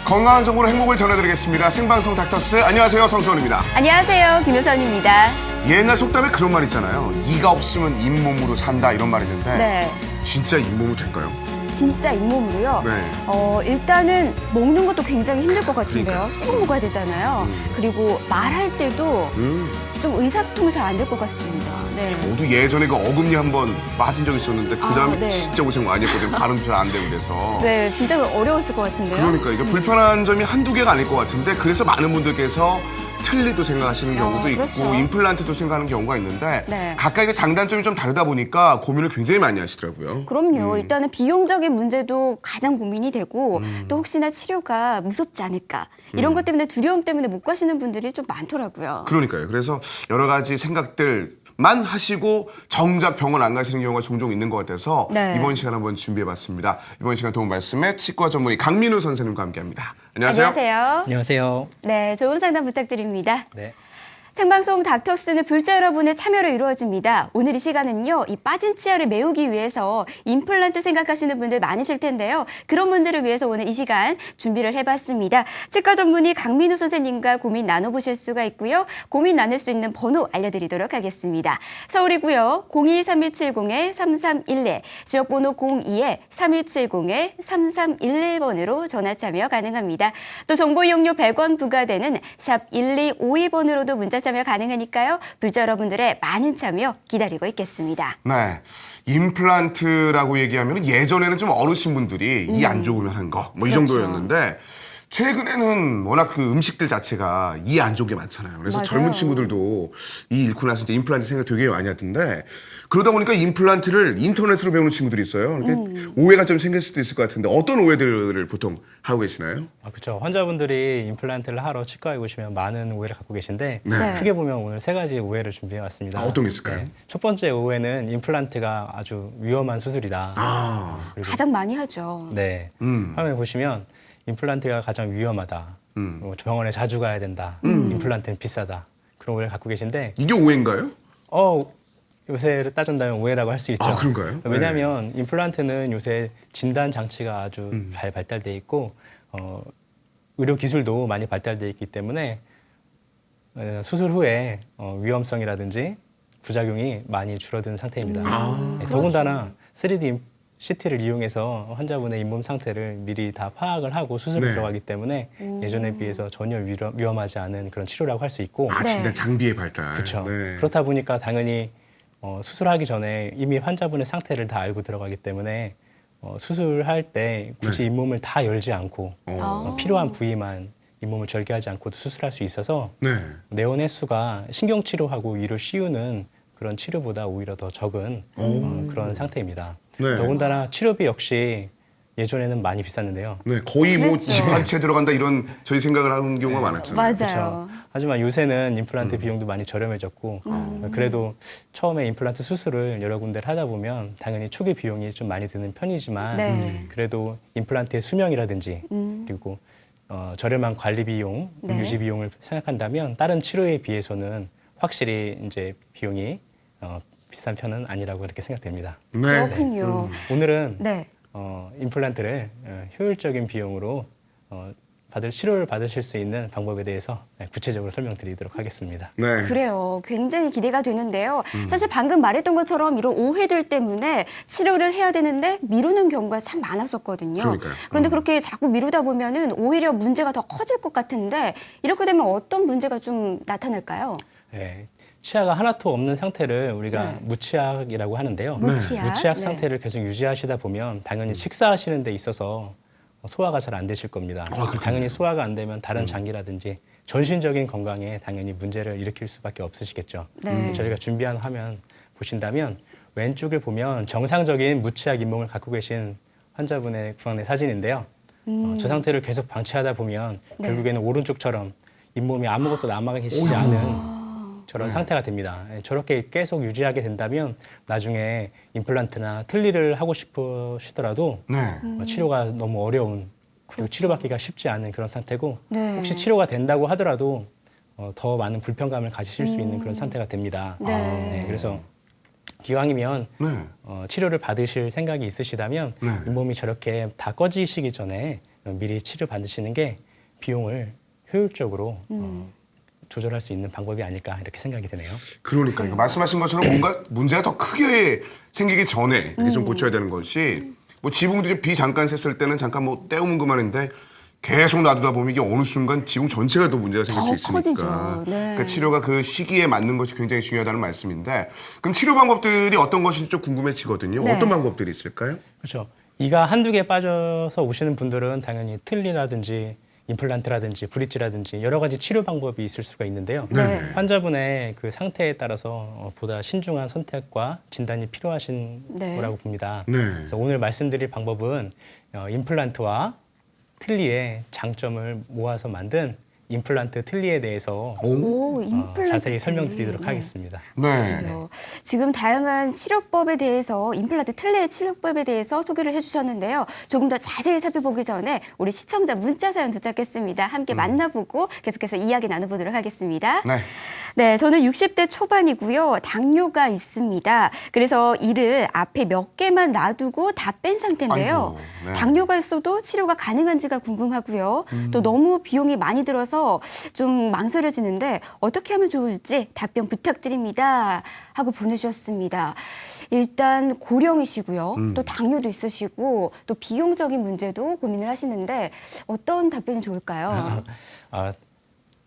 건강한 정보로 행복을 전해드리겠습니다. 생방송 닥터스. 안녕하세요, 성수원입니다. 안녕하세요, 김효선입니다. 옛날 속담에 그런 말 있잖아요. 이가 없으면 잇몸으로 산다 이런 말 있는데 네, 진짜 잇몸으로 될까요? 진짜 잇몸으로요. 네. 일단은 먹는 것도 굉장히 힘들 것 같은데요. 그러니까요. 씹어 먹어야 되잖아요. 그리고 말할 때도 좀 의사소통이 잘 안 될 것 같습니다. 네. 저도 예전에 그 어금니 한번 맞은 적 있었는데 그 다음에 네. 진짜 고생 많이 했거든요. 발음도 잘 안 되고 그래서. 네, 진짜 어려웠을 것 같은데요. 그러니까 이게 불편한 점이 한두 개가 아닐 것 같은데 그래서 많은 분들께서 틀니도 생각하시는 경우도 있고 그렇죠. 임플란트도 생각하는 경우가 있는데 네. 각각의 장단점이 좀 다르다 보니까 고민을 굉장히 많이 하시더라고요. 그럼요. 일단은 비용적인 문제도 가장 고민이 되고 또 혹시나 치료가 무섭지 않을까 이런 것 때문에 두려움 때문에 못 가시는 분들이 좀 많더라고요. 그러니까요. 그래서 여러 가지 생각들만 하시고 정작 병원 안 가시는 경우가 종종 있는 것 같아서 네. 이번 시간 한번 준비해봤습니다. 이번 시간 도움 말씀에 치과 전문의 강민우 선생님과 함께합니다. 안녕하세요. 안녕하세요. 안녕하세요. 네, 좋은 상담 부탁드립니다. 네. 생방송 닥터스는 불자 여러분의 참여로 이루어집니다. 오늘 이 시간은요, 이 빠진 치아를 메우기 위해서 임플란트 생각하시는 분들 많으실 텐데요. 그런 분들을 위해서 오늘 이 시간 준비를 해봤습니다. 치과 전문의 강민우 선생님과 고민 나눠보실 수가 있고요. 고민 나눌 수 있는 번호 알려드리도록 하겠습니다. 서울이고요. 02-3170-3311, 지역번호 02-3170-3311번으로 전화 참여 가능합니다. 또 정보 이용료 100원 부과되는 샵 1252번으로도 문자 참여 가능하니까요. 불자 여러분들의 많은 참여 기다리고 있겠습니다. 네, 임플란트라고 얘기하면 예전에는 좀 어르신분들이 이 안 좋으면 하는 거 뭐 이 그렇죠. 정도였는데 최근에는 워낙 그 음식들 자체가 이 안 좋은 게 많잖아요. 그래서 맞아요. 젊은 친구들도 이 잃고 나서 이제 임플란트 생각 되게 많이 하던데 그러다 보니까 임플란트를 인터넷으로 배우는 친구들이 있어요. 이렇게 오해가 좀 생길 수도 있을 것 같은데 어떤 오해들을 보통 하고 계시나요? 그렇죠. 환자분들이 임플란트를 하러 치과에 오시면 많은 오해를 갖고 계신데 네. 크게 보면 오늘 세 가지 오해를 준비해 왔습니다. 어떤 게 있을까요? 첫 번째 오해는 임플란트가 아주 위험한 수술이다. 그리고 가장 많이 하죠. 네. 화면에 보시면 임플란트가 가장 위험하다. 병원에 자주 가야 된다. 임플란트는 비싸다. 그런 오해를 갖고 계신데 이게 오해인가요? 요새를 따진다면 오해라고 할 수 있죠. 아, 그런가요? 왜냐하면 임플란트는 요새 진단 장치가 아주 잘 발달돼 있고 의료 기술도 많이 발달돼 있기 때문에 수술 후에 위험성이라든지 부작용이 많이 줄어든 상태입니다. 더군다나 3D CT를 이용해서 환자분의 잇몸 상태를 미리 다 파악을 하고 수술에 네. 들어가기 때문에 예전에 비해서 전혀 위험하지 않은 그런 치료라고 할 수 있고 아, 네. 진짜 장비의 발달. 그렇죠. 네. 그렇다 보니까 당연히 수술하기 전에 이미 환자분의 상태를 다 알고 들어가기 때문에 수술할 때 굳이 네. 잇몸을 다 열지 않고 아. 필요한 부위만 잇몸을 절개하지 않고도 수술할 수 있어서 네. 내원 횟수가 신경치료하고 위를 씌우는 그런 치료보다 오히려 더 적은 그런 상태입니다. 네. 더군다나 치료비 역시 예전에는 많이 비쌌는데요. 네, 거의 뭐 그랬죠. 집 한 채 들어간다 이런 저희 생각을 하는 경우가 많았잖아요. 맞아요. 그렇죠. 하지만 요새는 임플란트 비용도 많이 저렴해졌고 그래도 처음에 임플란트 수술을 여러 군데를 하다 보면 당연히 초기 비용이 좀 많이 드는 편이지만 네. 그래도 임플란트의 수명이라든지 그리고 저렴한 관리 비용, 네. 유지 비용을 생각한다면 다른 치료에 비해서는 확실히 이제 비용이 비싼 편은 아니라고 이렇게 생각됩니다. 네. 그렇군요. 오늘은 네. 임플란트를 효율적인 비용으로 치료를 받으실 수 있는 방법에 대해서 구체적으로 설명드리도록 하겠습니다. 네. 그래요. 굉장히 기대가 되는데요. 사실 방금 말했던 것처럼 이런 오해들 때문에 치료를 해야 되는데 미루는 경우가 참 많았었거든요. 그러니까요. 그런데 그렇게 자꾸 미루다 보면은 오히려 문제가 더 커질 것 같은데 이렇게 되면 어떤 문제가 좀 나타날까요? 네, 치아가 하나도 없는 상태를 우리가 네. 무치약이라고 하는데요. 무치약. 무치약 네. 상태를 계속 유지하시다 보면 당연히 식사하시는 데 있어서 소화가 잘 안 되실 겁니다. 그렇군요. 당연히 소화가 안 되면 다른 장기라든지 전신적인 건강에 당연히 문제를 일으킬 수밖에 없으시겠죠. 네. 저희가 준비한 화면 보신다면 왼쪽을 보면 정상적인 무치약 잇몸을 갖고 계신 환자분의 구강내 사진인데요. 저 상태를 계속 방치하다 보면 네. 결국에는 오른쪽처럼 잇몸이 아무것도 남아 계시지 않은 저런 상태가 됩니다. 저렇게 계속 유지하게 된다면 나중에 임플란트나 틀니를 하고 싶으시더라도 네. 치료가 너무 어려운 그리고 치료받기가 쉽지 않은 그런 상태고 네. 혹시 치료가 된다고 하더라도 더 많은 불편감을 가지실 수 있는 그런 상태가 됩니다. 네. 그래서 기왕이면 네. 치료를 받으실 생각이 있으시다면 네. 잇몸이 저렇게 다 꺼지시기 전에 미리 치료 받으시는 게 비용을 효율적으로 조절할 수 있는 방법이 아닐까 이렇게 생각이 드네요. 그러니까 말씀하신 것처럼 뭔가 문제가 더 크게 생기기 전에 이렇게 좀 고쳐야 되는 것이 뭐 지붕도 이제 비 잠깐 샜을 때는 잠깐 뭐 때우면 그만인데 계속 놔두다 보면 이게 어느 순간 지붕 전체가 또 문제가 생길 수 더 있으니까. 커지죠. 네. 그러니까 치료가 그 시기에 맞는 것이 굉장히 중요하다는 말씀인데 그럼 치료 방법들이 어떤 것인지 좀 궁금해지거든요. 네. 어떤 방법들이 있을까요? 그렇죠. 이가 한두 개 빠져서 오시는 분들은 당연히 틀니라든지 임플란트라든지 브릿지라든지 여러 가지 치료 방법이 있을 수가 있는데요. 네. 환자분의 그 상태에 따라서 보다 신중한 선택과 진단이 필요하신 네. 거라고 봅니다. 네. 그래서 오늘 말씀드릴 방법은 임플란트와 틀니의 장점을 모아서 만든 임플란트 틀니에 대해서 오, 임플란트 자세히 설명드리도록 네. 하겠습니다. 네. 그래요. 지금 다양한 치료법에 대해서 임플란트 틀니의 치료법에 대해서 소개를 해주셨는데요. 조금 더 자세히 살펴보기 전에 우리 시청자 문자 사연 도착했습니다. 함께 만나보고 계속해서 이야기 나눠보도록 하겠습니다. 네. 네, 저는 60대 초반이고요. 당뇨가 있습니다. 그래서 이를 앞에 몇 개만 놔두고 다 뺀 상태인데요. 아이고, 네. 당뇨가 있어도 치료가 가능한지가 궁금하고요. 또 너무 비용이 많이 들어서 좀 망설여지는데 어떻게 하면 좋을지 답변 부탁드립니다. 하고 보내주셨습니다. 일단 고령이시고요. 또 당뇨도 있으시고 또 비용적인 문제도 고민을 하시는데 어떤 답변이 좋을까요?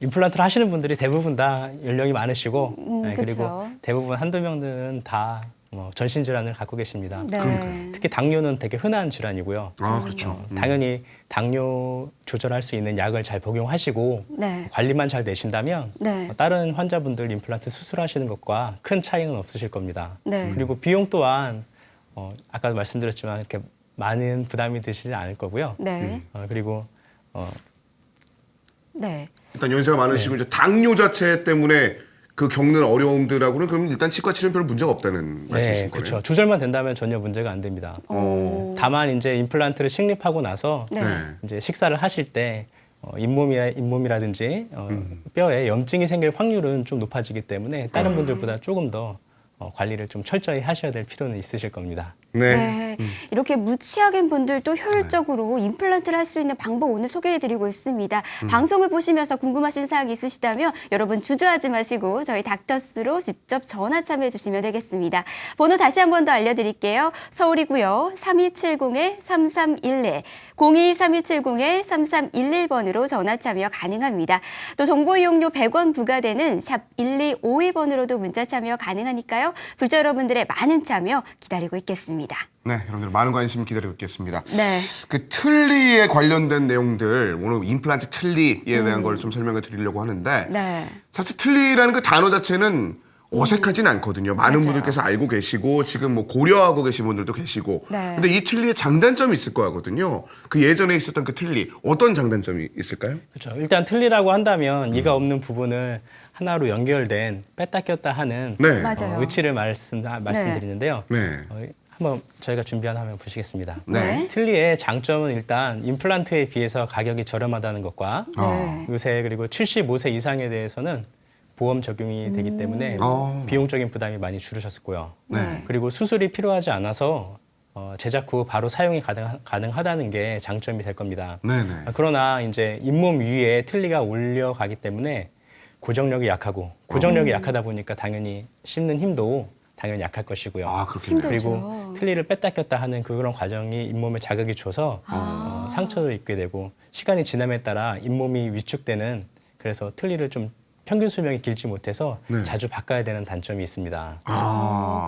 임플란트를 하시는 분들이 대부분 다 연령이 많으시고 그리고 그쵸. 대부분 한두 명들은 다 전신 질환을 갖고 계십니다. 네. 특히 당뇨는 되게 흔한 질환이고요. 아, 그렇죠. 당연히 당뇨 조절할 수 있는 약을 잘 복용하시고 네. 관리만 잘 내신다면 네. 다른 환자분들 임플란트 수술하시는 것과 큰 차이는 없으실 겁니다. 네. 그리고 비용 또한 아까도 말씀드렸지만 이렇게 많은 부담이 드시지 않을 거고요. 네. 그리고 네. 일단 연세가 많으시고 이제 당뇨 자체 때문에 그 겪는 어려움들하고는 그럼 일단 치과 치료는 별 문제가 없다는 말씀이신 거예요? 그렇죠. 조절만 된다면 전혀 문제가 안 됩니다. 다만 이제 임플란트를 식립하고 나서 네. 이제 식사를 하실 때 잇몸이라든지 뼈에 염증이 생길 확률은 좀 높아지기 때문에 다른 분들보다 조금 더 관리를 좀 철저히 하셔야 될 필요는 있으실 겁니다. 네. 네. 이렇게 무치약인 분들도 효율적으로 임플란트를 할 수 있는 방법 오늘 소개해드리고 있습니다. 방송을 보시면서 궁금하신 사항이 있으시다면 여러분 주저하지 마시고 저희 닥터스로 직접 전화 참여해 주시면 되겠습니다. 번호 다시 한 번 더 알려드릴게요. 서울이고요. 3270-3311, 02-3270-3311번으로 전화 참여 가능합니다. 또 정보 이용료 100원 부과되는 샵 1252번으로도 문자 참여 가능하니까요. 불자 여러분들의 많은 참여 기다리고 있겠습니다. 네, 여러분들 많은 관심 기다리고 있겠습니다. 네. 그 틀니에 관련된 내용들 오늘 임플란트 틀니에 대한 걸 좀 설명을 드리려고 하는데 네. 사실 틀니라는 그 단어 자체는 어색하진 않거든요. 많은 맞아요. 분들께서 알고 계시고 지금 뭐 고려하고 계신 분들도 계시고. 네. 근데 이 틀니에 장단점이 있을 거거든요. 그 예전에 있었던 그 틀니 어떤 장단점이 있을까요? 그렇죠. 일단 틀니라고 한다면 이가 없는 부분을 하나로 연결된 뺐다 꼈다 하는 네. 맞아요. 의치를 말씀드리는데요. 네. 한번 저희가 준비한 화면 보시겠습니다. 네. 틀니의 장점은 일단 임플란트에 비해서 가격이 저렴하다는 것과 네. 요새 그리고 75세 이상에 대해서는 보험 적용이 되기 때문에 비용적인 부담이 많이 줄으셨고요. 네. 그리고 수술이 필요하지 않아서 제작 후 바로 사용이 가능하다는 게 장점이 될 겁니다. 네네. 그러나 이제 잇몸 위에 틀니가 올려가기 때문에 고정력이 약하고 고정력이 약하다 보니까 당연히 씹는 힘도 당연히 약할 것이고요. 아, 그렇겠네요. 힘들죠. 그리고 틀니를 뺐다 꼈다 하는 그런 과정이 잇몸에 자극이 줘서 상처를 입게 되고 시간이 지남에 따라 잇몸이 위축되는 그래서 틀니를 좀 평균 수명이 길지 못해서 네. 자주 바꿔야 되는 단점이 있습니다.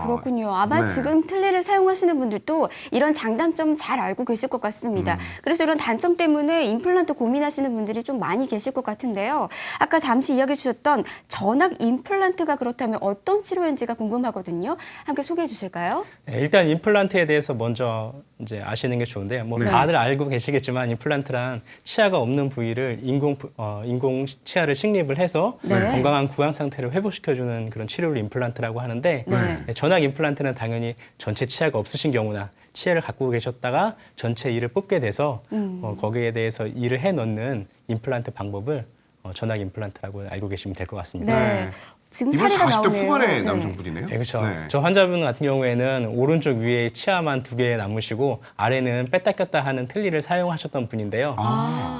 그렇군요. 아마 네. 지금 틀니를 사용하시는 분들도 이런 장단점 잘 알고 계실 것 같습니다. 그래서 이런 단점 때문에 임플란트 고민하시는 분들이 좀 많이 계실 것 같은데요. 아까 잠시 이야기해 주셨던 전악 임플란트가 그렇다면 어떤 치료인지가 궁금하거든요. 함께 소개해 주실까요? 네, 일단 임플란트에 대해서 먼저 이제 아시는 게 좋은데요. 뭐 다들 알고 계시겠지만 임플란트란 치아가 없는 부위를 인공 치아를 식립을 해서 네. 건강한 구강 상태를 회복시켜주는 그런 치료를 임플란트라고 하는데 네. 전악 임플란트는 당연히 전체 치아가 없으신 경우나 치아를 갖고 계셨다가 전체 이를 뽑게 돼서 거기에 대해서 이를 해 넣는 임플란트 방법을 전악 임플란트라고 알고 계시면 될 것 같습니다. 네. 지금 이번 사례가 40대 나오네요. 후반의 네. 남성분이네요. 네, 그렇죠. 네. 저 환자분 같은 경우에는 오른쪽 위에 치아만 2개 남으시고 아래는 뺐다 꼈다 하는 틀니를 사용하셨던 분인데요.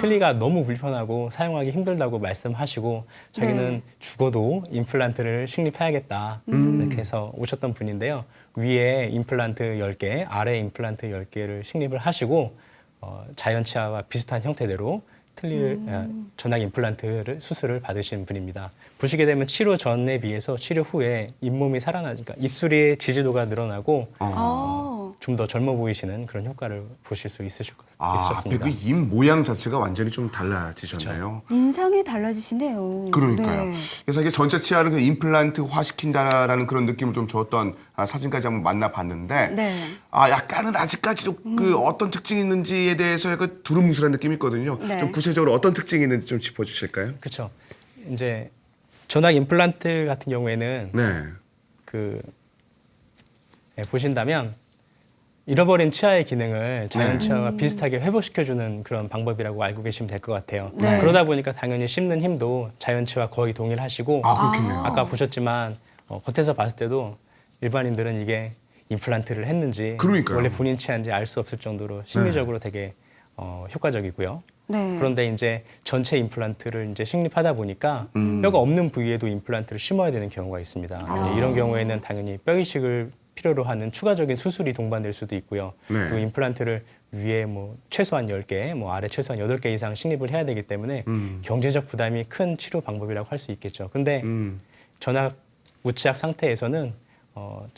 틀니가 너무 불편하고 사용하기 힘들다고 말씀하시고 자기는 네. 죽어도 임플란트를 식립해야겠다 이렇게 해서 오셨던 분인데요. 위에 임플란트 10개, 아래 임플란트 10개를 식립을 하시고 자연 치아와 비슷한 형태대로 전악 임플란트를 수술을 받으신 분입니다. 보시게 되면 치료 전에 비해서 치료 후에 잇몸이 살아나니까 입술의 지지도가 늘어나고 좀 더 젊어 보이시는 그런 효과를 보실 수 있으실 것 있으셨습니다. 앞에 그 입 모양 자체가 완전히 좀 달라지셨네요. 인상이 달라지시네요. 그러니까요. 네. 그래서 이게 전체 치아를 그 임플란트화 시킨다라는 그런 느낌을 좀 줬던 사진까지 한번 만나봤는데, 네. 약간은 아직까지도 그 어떤 특징이 있는지에 대해서 그 두루뭉술한 느낌이 있거든요. 네. 좀 구체적으로 어떤 특징이 있는지 좀 짚어주실까요? 그렇죠. 이제 전악 임플란트 같은 경우에는 네. 보신다면 잃어버린 치아의 기능을 자연 치아와 비슷하게 회복시켜주는 그런 방법이라고 알고 계시면 될 것 같아요. 네. 그러다 보니까 당연히 씹는 힘도 자연 치와 거의 동일하시고 그렇겠네요. 아까 보셨지만 겉에서 봤을 때도 일반인들은 이게 임플란트를 했는지 그러니까요. 원래 본인 치아인지 알 수 없을 정도로 심리적으로 되게 효과적이고요. 네. 그런데 이제 전체 임플란트를 이제 식립하다 보니까 뼈가 없는 부위에도 임플란트를 심어야 되는 경우가 있습니다. 네, 이런 경우에는 당연히 뼈 이식을 필요로 하는 추가적인 수술이 동반될 수도 있고요. 네. 그리고 임플란트를 위에 뭐 최소한 10개, 뭐 아래 최소한 8개 이상 식립을 해야 되기 때문에 경제적 부담이 큰 치료 방법이라고 할 수 있겠죠. 근데 전악 무치약 상태에서는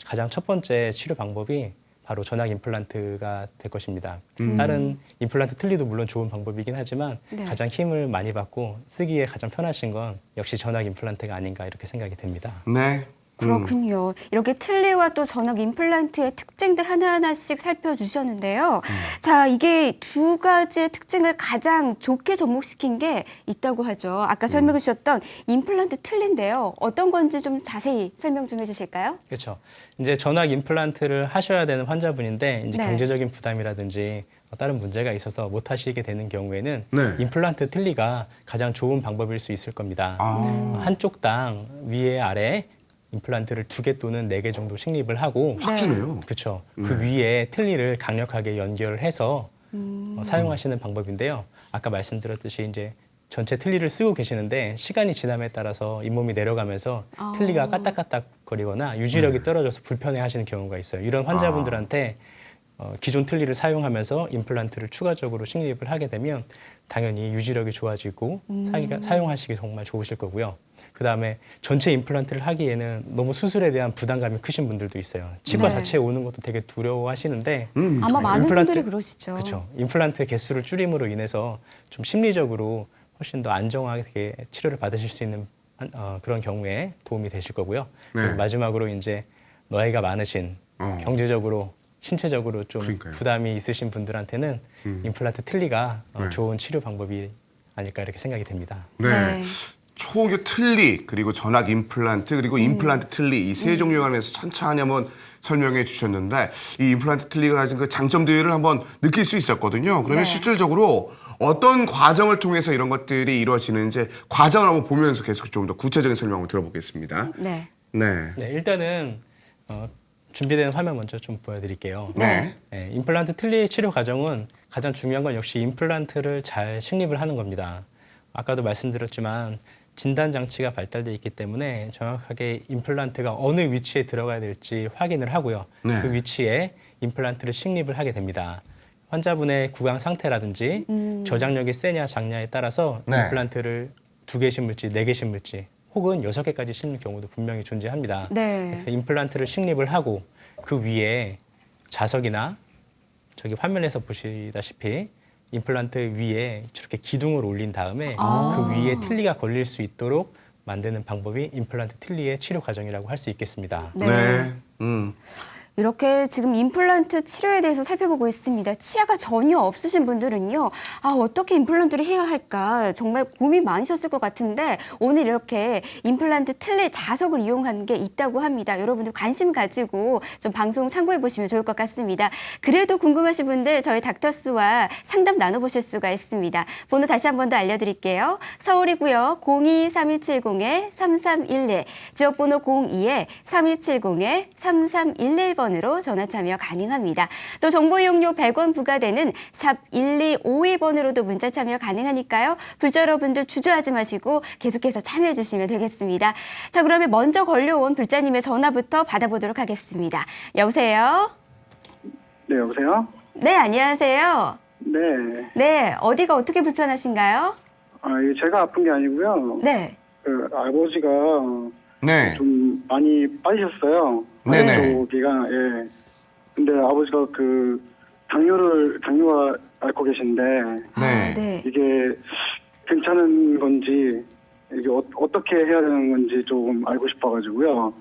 가장 첫 번째 치료 방법이 바로 전악 임플란트가 될 것입니다. 다른 임플란트 틀니도 물론 좋은 방법이긴 하지만 네. 가장 힘을 많이 받고 쓰기에 가장 편하신 건 역시 전악 임플란트가 아닌가 이렇게 생각이 됩니다. 네. 그렇군요. 이렇게 틀니와 또 전악 임플란트의 특징들 하나하나씩 살펴주셨는데요. 자, 이게 두 가지의 특징을 가장 좋게 접목시킨 게 있다고 하죠. 아까 설명해 주셨던 임플란트 틀니인데요. 어떤 건지 좀 자세히 설명 좀 해주실까요? 그렇죠. 이제 전악 임플란트를 하셔야 되는 환자분인데 이제 네. 경제적인 부담이라든지 다른 문제가 있어서 못 하시게 되는 경우에는 네. 임플란트 틀니가 가장 좋은 방법일 수 있을 겁니다. 한쪽당 위에 아래 임플란트를 2개 또는 4개 정도 식립을 하고 확 주네요. 그렇죠. 그 위에 틀니를 강력하게 연결을 해서 사용하시는 방법인데요. 아까 말씀드렸듯이 이제 전체 틀니를 쓰고 계시는데 시간이 지남에 따라서 잇몸이 내려가면서 틀니가 까딱까딱거리거나 유지력이 떨어져서 불편해하시는 경우가 있어요. 이런 환자분들한테 기존 틀니를 사용하면서 임플란트를 추가적으로 식립을 하게 되면 당연히 유지력이 좋아지고 사용하시기 정말 좋으실 거고요. 그다음에 전체 임플란트를 하기에는 너무 수술에 대한 부담감이 크신 분들도 있어요. 치과 네. 자체에 오는 것도 되게 두려워하시는데 아마 많은 임플란트- 분들이 그러시죠. 그렇죠. 임플란트 개수를 줄임으로 인해서 좀 심리적으로 훨씬 더 안정하게 치료를 받으실 수 있는 그런 경우에 도움이 되실 거고요. 네. 그리고 마지막으로 이제 나이가 많으신 경제적으로 신체적으로 좀 그러니까요. 부담이 있으신 분들한테는 임플란트 틀니가 네. 좋은 치료 방법이 아닐까 이렇게 생각이 됩니다. 네. 초교 틀니 그리고 전악 임플란트 그리고 임플란트 틀니 이 세 종류에 관해서 천천히 한번 설명해 주셨는데 이 임플란트 틀니가 가진 그 장점들을 한번 느낄 수 있었거든요. 그러면 네. 실질적으로 어떤 과정을 통해서 이런 것들이 이루어지는지 과정을 한번 보면서 계속 좀 더 구체적인 설명을 들어보겠습니다. 네. 네. 네, 일단은 준비된 화면 먼저 좀 보여드릴게요. 네. 네, 임플란트 틀니 치료 과정은 가장 중요한 건 역시 임플란트를 잘 식립을 하는 겁니다. 아까도 말씀드렸지만 진단 장치가 발달돼 있기 때문에 정확하게 임플란트가 어느 위치에 들어가야 될지 확인을 하고요. 네. 그 위치에 임플란트를 식립을 하게 됩니다. 환자분의 구강 상태라든지 저장력이 세냐 작냐에 따라서 네. 임플란트를 2개 심을지 4개 심을지 혹은 6개까지 심는 경우도 분명히 존재합니다. 네. 그래서 임플란트를 식립을 하고 그 위에 자석이나 저기 화면에서 보시다시피 임플란트 위에 저렇게 기둥을 올린 다음에 그 위에 틀니가 걸릴 수 있도록 만드는 방법이 임플란트 틀니의 치료 과정이라고 할 수 있겠습니다. 네. 네. 이렇게 지금 임플란트 치료에 대해서 살펴보고 있습니다. 치아가 전혀 없으신 분들은요, 어떻게 임플란트를 해야 할까 정말 고민 많으셨을 것 같은데 오늘 이렇게 임플란트 틀에 자석을 이용한 게 있다고 합니다. 여러분들 관심 가지고 좀 방송 참고해 보시면 좋을 것 같습니다. 그래도 궁금하신 분들 저희 닥터스와 상담 나눠보실 수가 있습니다. 번호 다시 한 번 더 알려드릴게요. 서울이고요. 02-3270-3311, 지역번호 02-3270-3311번 으로 전화 참여 가능합니다. 또 정보 이용료 100원 부과되는 샵 1252번으로도 문자 참여 가능하니까요. 불자 여러분들 주저하지 마시고 계속해서 참여해 주시면 되겠습니다. 자, 그러면 먼저 걸려온 불자님의 전화부터 받아보도록 하겠습니다. 여보세요? 네, 여보세요? 네, 안녕하세요. 네. 네, 어디가 어떻게 불편하신가요? 이게 제가 아픈 게 아니고요. 네. 그 아버지가 네. 좀 많이 빠지셨어요. 네네. 쪽이가 예. 근데 아버지가 그 당뇨가 앓고 계신데 네. 네. 이게 괜찮은 건지 이게 어떻게 해야 되는 건지 조금 알고 싶어가지고요.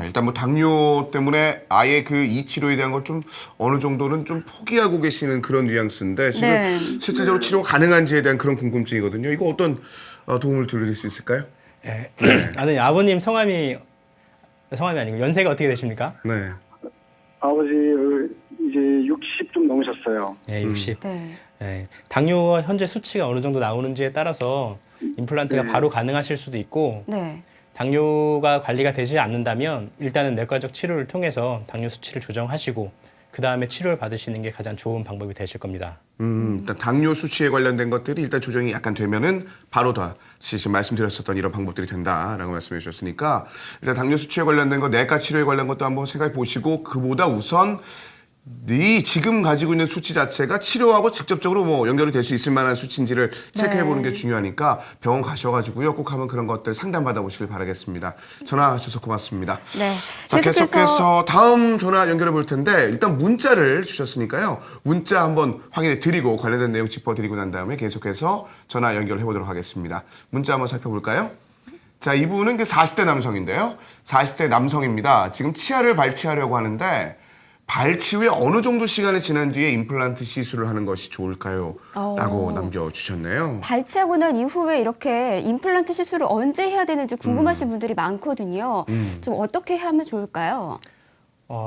일단 뭐 당뇨 때문에 아예 그 이 치료에 대한 걸 좀 어느 정도는 좀 포기하고 계시는 그런 뉘앙스인데 지금 네. 실질적으로 치료 가능한지에 대한 그런 궁금증이거든요. 이거 어떤 도움을 드릴 수 있을까요? 예. 아버님 성함이 아니고 연세가 어떻게 되십니까? 네. 아버지 이제 60 좀 넘으셨어요. 예, 60. 네. 예, 당뇨 현재 수치가 어느 정도 나오는지에 따라서 임플란트가 바로 가능하실 수도 있고 네. 당뇨가 관리가 되지 않는다면 일단은 내과적 치료를 통해서 당뇨 수치를 조정하시고 그 다음에 치료를 받으시는 게 가장 좋은 방법이 되실 겁니다. 일단 당뇨 수치에 관련된 것들이 일단 조정이 약간 되면은 바로 다시 지금 말씀드렸었던 이런 방법들이 된다라고 말씀해 주셨으니까 일단 당뇨 수치에 관련된 거 내과 치료에 관련 것도 한번 생각해 보시고 그보다 우선 이 지금 가지고 있는 수치 자체가 치료하고 직접적으로 뭐 연결이 될 수 있을 만한 수치인지를 체크해 보는 게 중요하니까 병원 가셔가지고요 꼭 한번 그런 것들 상담 받아보시길 바라겠습니다. 전화 주셔서 고맙습니다. 네. 자, 계속해서 다음 전화 연결해 볼 텐데 일단 문자를 주셨으니까요. 문자 한번 확인해 드리고 관련된 내용 짚어 드리고 난 다음에 계속해서 전화 연결해 보도록 하겠습니다. 문자 한번 살펴볼까요? 자, 이분은 40대 남성인데요. 40대 남성입니다. 지금 치아를 발치하려고 하는데 발치 후에 어느 정도 시간이 지난 뒤에 임플란트 시술을 하는 것이 좋을까요? 라고 남겨주셨네요. 발치하고 난 이후에 이렇게 임플란트 시술을 언제 해야 되는지 궁금하신 분들이 많거든요. 좀 어떻게 하면 좋을까요?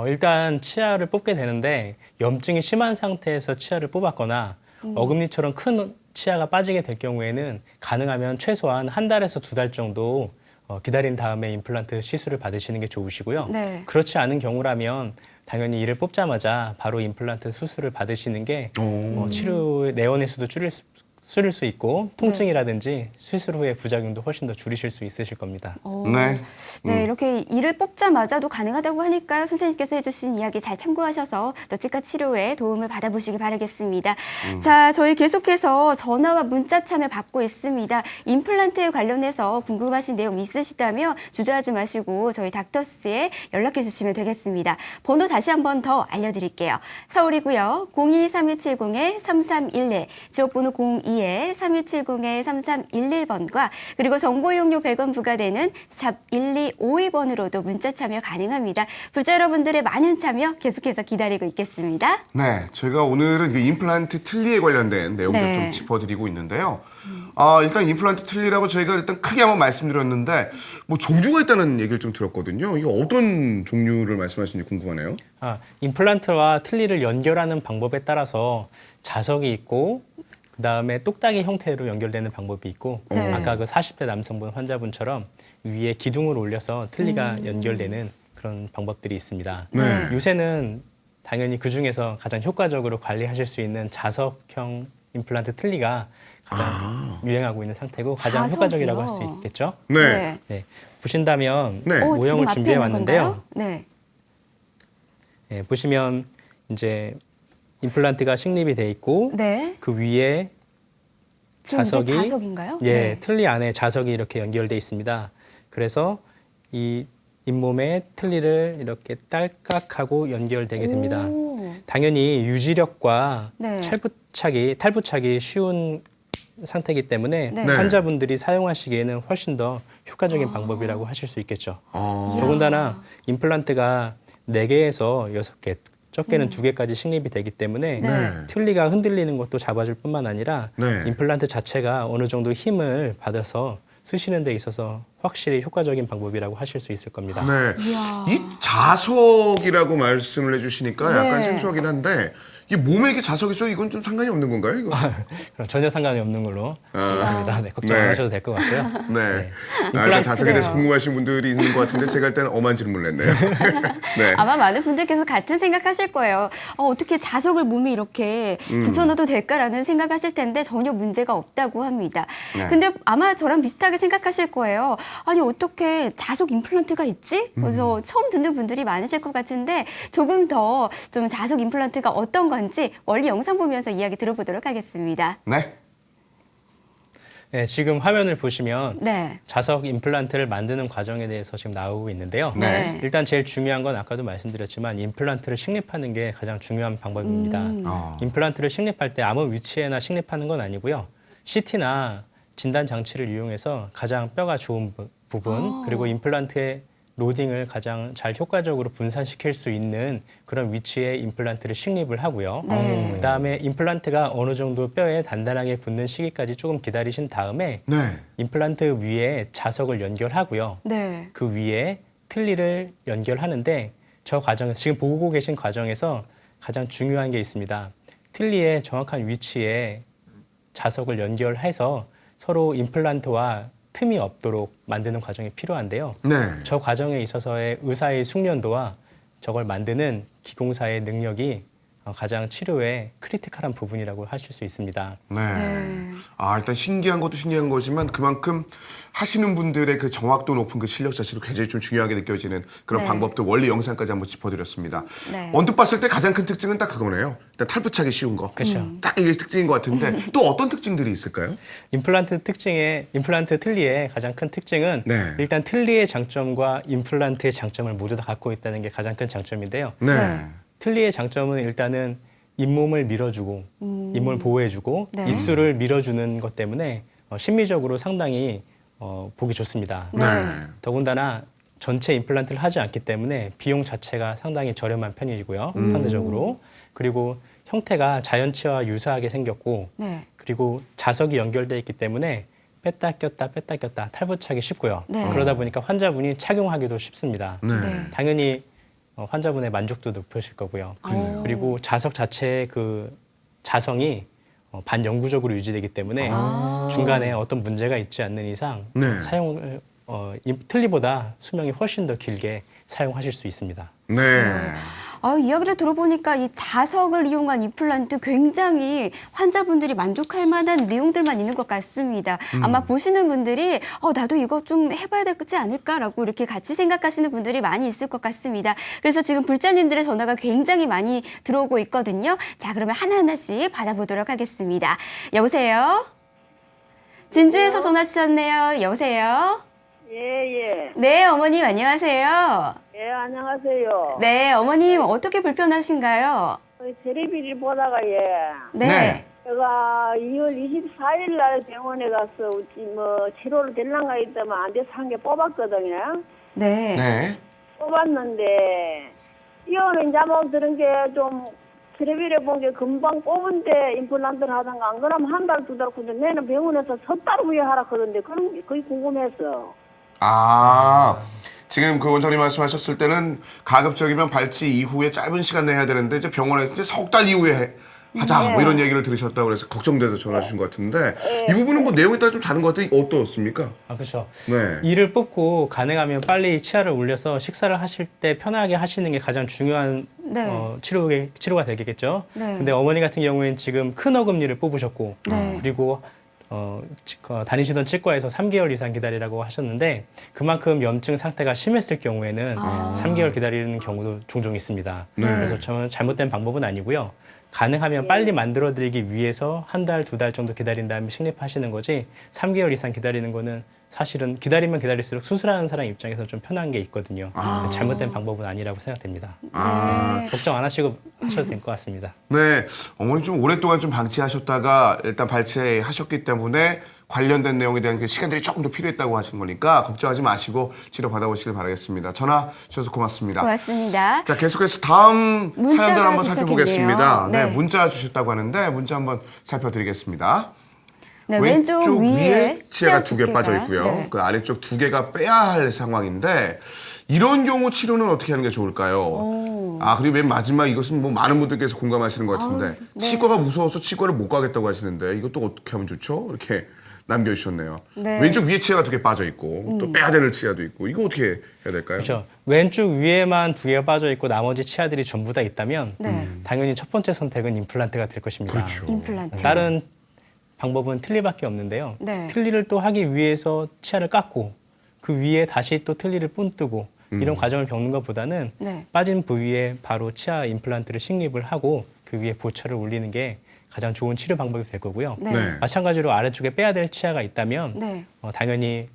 일단 치아를 뽑게 되는데 염증이 심한 상태에서 치아를 뽑았거나 어금니처럼 큰 치아가 빠지게 될 경우에는 가능하면 최소한 1달에서 2달 정도 기다린 다음에 임플란트 시술을 받으시는 게 좋으시고요. 네. 그렇지 않은 경우라면 당연히 이를 뽑자마자 바로 임플란트 수술을 받으시는 게 치료의 내원의 수도 줄일 수 있고 통증이라든지 시술 후에 부작용도 훨씬 더 줄이실 수 있으실 겁니다. 네. 네, 이렇게 이를 뽑자마자도 가능하다고 하니까요. 선생님께서 해주신 이야기 잘 참고하셔서 또 치과 치료에 도움을 받아보시기 바라겠습니다. 자, 저희 계속해서 전화와 문자 참여 받고 있습니다. 임플란트에 관련해서 궁금하신 내용 있으시다면 주저하지 마시고 저희 닥터스에 연락해 주시면 되겠습니다. 번호 다시 한 번 더 알려드릴게요. 서울이고요. 02-3270-3311, 지역번호 02-3270-3311번과 그리고 정보 이용료 100원 부과되는 샵 1252번으로도 문자 참여 가능합니다. 불자 여러분들의 많은 참여 계속해서 기다리고 있겠습니다. 네, 저희가 오늘은 그 임플란트 틀니에 관련된 내용들 네. 좀 짚어드리고 있는데요. 일단 임플란트 틀니라고 저희가 일단 크게 한번 말씀드렸는데 뭐 종류가 있다는 얘기를 좀 들었거든요. 이게 어떤 종류를 말씀하시는지 궁금하네요. 임플란트와 틀니를 연결하는 방법에 따라서 자석이 있고 그 다음에 똑딱이 형태로 연결되는 방법이 있고 네. 아까 그 40대 남성분 환자분처럼 위에 기둥을 올려서 틀니가 연결되는 그런 방법들이 있습니다. 네. 요새는 당연히 그 중에서 가장 효과적으로 관리하실 수 있는 자석형 임플란트 틀니가 가장 유행하고 있는 상태고 가장 자석이요? 효과적이라고 할 수 있겠죠. 네. 네, 보신다면 네. 지금 모형을 앞에 준비해 있는 왔는데요. 건가요? 네. 네, 보시면 이제 임플란트가 식립이 돼 있고 네. 그 위에 지금 자석이 이게 자석인가요? 예, 네. 틀니 안에 자석이 이렇게 연결돼 있습니다. 그래서 이 잇몸에 틀니를 이렇게 딸깍하고 연결되게 됩니다. 오. 당연히 유지력과 네. 탈부착이 쉬운 상태이기 때문에 네. 환자분들이 사용하시기에는 훨씬 더 효과적인 방법이라고 하실 수 있겠죠. 어, 더군다나 임플란트가 4개에서 6개, 적게는 2개까지 식립이 되기 때문에 네. 틀니가 흔들리는 것도 잡아줄 뿐만 아니라 네. 임플란트 자체가 어느 정도 힘을 받아서 쓰시는 데 있어서 확실히 효과적인 방법이라고 하실 수 있을 겁니다. 네. 이야. 이 자석이라고 말씀을 해주시니까 약간 네. 생소하긴 한데 이게 몸에 이게 자석이 있어 이건 좀 상관이 없는 건가요? 이거? 그럼 전혀 상관이 없는 걸로 알겠습니다. 네, 걱정 네. 안 하셔도 될 것 같고요. 네. 네. 일단 자석에 대해서 그래요. 궁금하신 분들이 있는 것 같은데 제가 일단 엄한 질문을 했네요. 네. 아마 많은 분들께서 같은 생각하실 거예요. 어떻게 자석을 몸에 이렇게 붙여놔도 될까라는 생각하실 텐데 전혀 문제가 없다고 합니다. 네. 근데 아마 저랑 비슷하게 생각하실 거예요. 아니 어떻게 자석 임플란트가 있지? 그래서 처음 듣는 분들이 많으실 것 같은데 조금 더 좀 자석 임플란트가 어떤 건지 원리 영상 보면서 이야기 들어보도록 하겠습니다. 네. 네, 지금 화면을 보시면 네. 자석 임플란트를 만드는 과정에 대해서 지금 나오고 있는데요. 네. 일단 제일 중요한 건 아까도 말씀드렸지만 임플란트를 식립하는 게 가장 중요한 방법입니다. 임플란트를 식립할 때 아무 위치에나 식립하는 건 아니고요. CT나 진단 장치를 이용해서 가장 뼈가 좋은 부분 그리고 임플란트의 로딩을 가장 잘 효과적으로 분산시킬 수 있는 그런 위치에 임플란트를 식립을 하고요. 네. 그다음에 임플란트가 어느 정도 뼈에 단단하게 붙는 시기까지 조금 기다리신 다음에 네. 임플란트 위에 자석을 연결하고요. 네. 그 위에 틀니를 연결하는데 저 과정에서 지금 보고 계신 과정에서 가장 중요한 게 있습니다. 틀니의 정확한 위치에 자석을 연결해서 서로 임플란트와 틈이 없도록 만드는 과정이 필요한데요. 네. 저 과정에 있어서의 의사의 숙련도와 저걸 만드는 기공사의 능력이 가장 치료의 크리티컬한 부분이라고 하실 수 있습니다. 네. 아, 일단 신기한 것도 신기한 거지만 그만큼 하시는 분들의 그 정확도 높은 그 실력 자체도 굉장히 좀 중요하게 느껴지는 그런 네. 방법들 원리 영상까지 한번 짚어드렸습니다. 네. 언뜻 봤을 때 가장 큰 특징은 딱 그거네요. 일단 탈부착이 쉬운 거. 그렇죠. 딱 이게 특징인 것 같은데 또 어떤 특징들이 있을까요? 임플란트 틀니의 가장 큰 특징은 네. 일단 틀니의 장점과 임플란트의 장점을 모두 다 갖고 있다는 게 가장 큰 장점인데요. 네. 네. 틀니의 장점은 일단은 잇몸을 밀어주고 잇몸을 보호해주고 네. 입술을 밀어주는 것 때문에 심미적으로 상당히 보기 좋습니다. 네. 더군다나 전체 임플란트를 하지 않기 때문에 비용 자체가 상당히 저렴한 편이고요. 상대적으로. 그리고 형태가 자연치와 유사하게 생겼고 네. 그리고 자석이 연결되어 있기 때문에 뺐다 꼈다 탈부착이 쉽고요. 네. 그러다 보니까 환자분이 착용하기도 쉽습니다. 네. 네. 당연히 환자분의 만족도 높으실 거고요. 그리고 자석 자체의 그 자성이 반영구적으로 유지되기 때문에 중간에 어떤 문제가 있지 않는 이상 네. 사용을 틀니보다 수명이 훨씬 더 길게 사용하실 수 있습니다. 네. 이야기를 들어보니까 이 자석을 이용한 임플란트 굉장히 환자분들이 만족할 만한 내용들만 있는 것 같습니다. 아마 보시는 분들이 나도 이거 좀 해봐야 되지 않을까라고 이렇게 같이 생각하시는 분들이 많이 있을 것 같습니다. 그래서 지금 불자님들의 전화가 굉장히 많이 들어오고 있거든요. 자, 그러면 하나하나씩 받아보도록 하겠습니다. 여보세요? 진주에서 전화 주셨네요. 여보세요? 예. 네, 어머님 안녕하세요. 예, 안녕하세요. 네, 어머님 어떻게 불편하신가요? 텔레비를 보다가 예. 네. 제가 2월 24일 날 병원에 가서 치료를 될랑가 있다면 안 돼서 한 개 뽑았거든요. 네. 네. 뽑았는데 이거는 이제 뭐 들은 게 좀 텔레비를 본 게 금방 뽑은데 임플란트를 하던가 안 그러면 한 달, 두 달, 근데 내는 병원에서 석 달 후에 하라 그러는데 그런 게 거의 궁금했어. 아, 지금 그 원장님 말씀하셨을 때는 가급적이면 발치 이후에 짧은 시간 내에 해야 되는데 이제 병원에서 이제 석 달 이후에 하자 뭐 이런 얘기를 들으셨다고 그래서 걱정돼서 전화 주신 것 같은데 이 부분은 뭐 내용에 따라 좀 다른 것 같아요. 어떻습니까? 그렇죠. 네. 이를 뽑고 가능하면 빨리 치아를 올려서 식사를 하실 때 편하게 하시는 게 가장 중요한 네. 치료가 되겠죠. 네. 근데 어머니 같은 경우에는 지금 큰 어금니를 뽑으셨고 네. 그리고 다니시던 치과에서 3개월 이상 기다리라고 하셨는데 그만큼 염증 상태가 심했을 경우에는 3개월 기다리는 경우도 종종 있습니다. 네. 그래서 저는 잘못된 방법은 아니고요. 가능하면 빨리 만들어드리기 위해서 한 달, 두 달 정도 기다린 다음에 식립하시는 거지 3개월 이상 기다리는 거는 사실은 기다리면 기다릴수록 수술하는 사람 입장에서 좀 편한 게 있거든요. 잘못된 방법은 아니라고 생각됩니다. 네. 걱정 안 하시고 하셔도 될 것 같습니다. 네, 어머니 좀 오랫동안 좀 방치하셨다가 일단 발치하셨기 때문에 관련된 내용에 대한 그 시간들이 조금 더 필요했다고 하신 거니까 걱정하지 마시고 치료 받아보시길 바라겠습니다. 전화 주셔서 고맙습니다. 고맙습니다. 자, 계속해서 다음 문자가 사연들 한번 도착했네요. 살펴보겠습니다. 네, 네. 문자 주셨다고 하는데 문자 한번 살펴드리겠습니다. 네, 왼쪽 위에 치아가 두 개 두께가, 빠져 있고요. 네. 그 아래쪽 두 개가 빼야 할 상황인데 이런 경우 치료는 어떻게 하는 게 좋을까요? 아, 그리고 맨 마지막 이것은 뭐 많은 분들께서 공감하시는 것 같은데 네. 치과가 무서워서 치과를 못 가겠다고 하시는데 이것도 어떻게 하면 좋죠? 이렇게 남겨주셨네요. 네. 왼쪽 위에 치아가 두 개 빠져 있고 또 빼야 되는 치아도 있고 이거 어떻게 해야 될까요? 그렇죠. 왼쪽 위에만 두 개가 빠져 있고 나머지 치아들이 전부 다 있다면 네. 당연히 첫 번째 선택은 임플란트가 될 것입니다. 그렇죠. 임플란트. 다른 방법은 틀니밖에 없는데요. 네. 틀니를 또 하기 위해서 치아를 깎고 그 위에 다시 또 틀니를 본뜨고 이런 과정을 겪는 것보다는 네. 빠진 부위에 바로 치아 임플란트를 식립을 하고 그 위에 보철을 올리는 게 가장 좋은 치료 방법이 될 거고요. 네. 네. 마찬가지로 아래쪽에 빼야 될 치아가 있다면 네. 당연히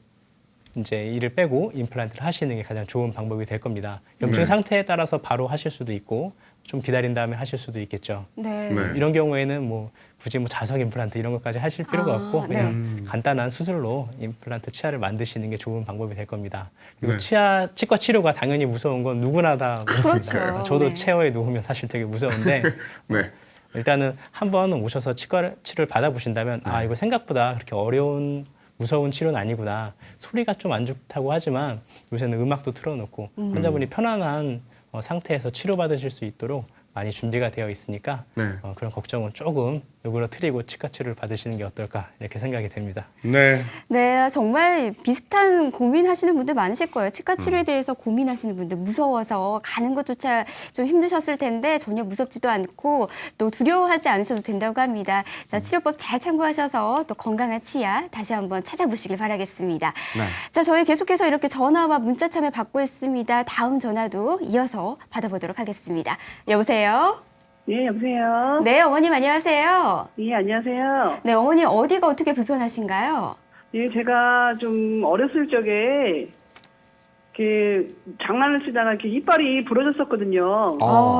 이제 이를 빼고 임플란트를 하시는 게 가장 좋은 방법이 될 겁니다. 염증 네. 상태에 따라서 바로 하실 수도 있고 좀 기다린 다음에 하실 수도 있겠죠. 네. 네. 이런 경우에는 뭐 굳이 뭐 자석 임플란트 이런 것까지 하실 필요가 아, 없고 네. 그냥 간단한 수술로 임플란트 치아를 만드시는 게 좋은 방법이 될 겁니다. 그리고 네. 치과 치료가 당연히 무서운 건 누구나 다 무섭습니다. 그렇죠. 저도 네. 체어에 누우면 사실 되게 무서운데 네. 일단은 한번 오셔서 치료를 받아보신다면 아 이거 생각보다 그렇게 어려운 무서운 치료는 아니구나. 소리가 좀 안 좋다고 하지만 요새는 음악도 틀어놓고 환자분이 편안한 상태에서 치료받으실 수 있도록 많이 준비가 되어 있으니까 네. 그런 걱정은 조금 누그러뜨리고 치과 치료를 받으시는 게 어떨까 이렇게 생각이 됩니다. 네. 네, 정말 비슷한 고민하시는 분들 많으실 거예요. 치과 치료에 대해서 고민하시는 분들, 무서워서 가는 것조차 좀 힘드셨을 텐데 전혀 무섭지도 않고 또 두려워하지 않으셔도 된다고 합니다. 자, 치료법 잘 참고하셔서 또 건강한 치아 다시 한번 찾아보시길 바라겠습니다. 네. 자, 저희 계속해서 이렇게 전화와 문자 참여 받고 있습니다. 다음 전화도 이어서 받아보도록 하겠습니다. 여보세요? 예, 여보세요. 네, 어머님 안녕하세요. 예, 안녕하세요. 네, 어머니 어디가 어떻게 불편하신가요? 예, 제가 좀 어렸을 적에 이렇게 장난을 치다가 이렇게 이빨이 부러졌었거든요.